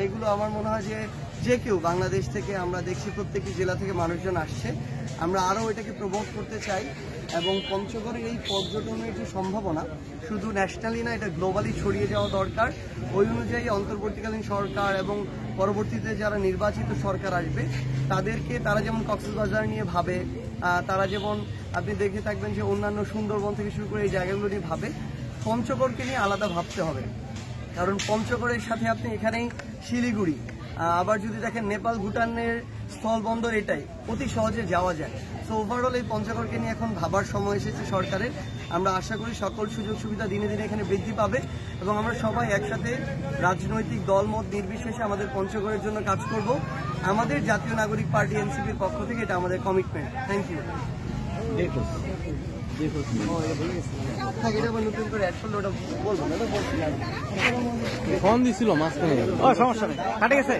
এগুলো আমার মনে হয় যে কেউ বাংলাদেশ থেকে আমরা দেখছি প্রত্যেকটি জেলা থেকে মানুষজন আসছে, আমরা আরও এটাকে প্রমোট করতে চাই এবং পঞ্চগড়ের এই পর্যটনের যে সম্ভাবনা শুধু ন্যাশনালি না, এটা গ্লোবালি ছড়িয়ে যাওয়া দরকার। ওই অনুযায়ী অন্তর্বর্তীকালীন সরকার এবং পরবর্তীতে যারা নির্বাচিত সরকার আসবে তারা যেমন কক্সবাজার নিয়ে ভাবে, তারা যেমন আপনি দেখে থাকবেন যে অন্যান্য সুন্দরবন থেকে শুরু করে এই জায়গাগুলো নিয়ে ভাবে, পঞ্চগড়কে নিয়ে আলাদা ভাবতে হবে। কারণ পঞ্চগড়ের সাথে আপনি এখানেই শিলিগুড়ি, আবার যদি দেখেন নেপাল ভুটানের স্থলবন্দর, এটাই অতি সহজে যাওয়া যায়। সো ওভারঅল এই পঞ্চগড়কে নিয়ে এখন ভাবার সময় এসেছে সরকারের। আমরা আশা করি সকল সুযোগ সুবিধা দিনে দিনে এখানে বৃদ্ধি পাবে এবং আমরা সবাই একসাথে রাজনৈতিক দলমত নির্বিশেষে আমাদের পঞ্চগড়ের জন্য কাজ করব। আমাদের জাতীয় নাগরিক পার্টি এনসিপির পক্ষ থেকে এটা আমাদের কমিটমেন্ট। Thank you. এটা আবার নতুন করে অ্যাড করলে ওটা বলবো না, ওটা বলছি না। ফোন দিছিল মাঝখানে, সমস্যা নেই, কাটে গেছে।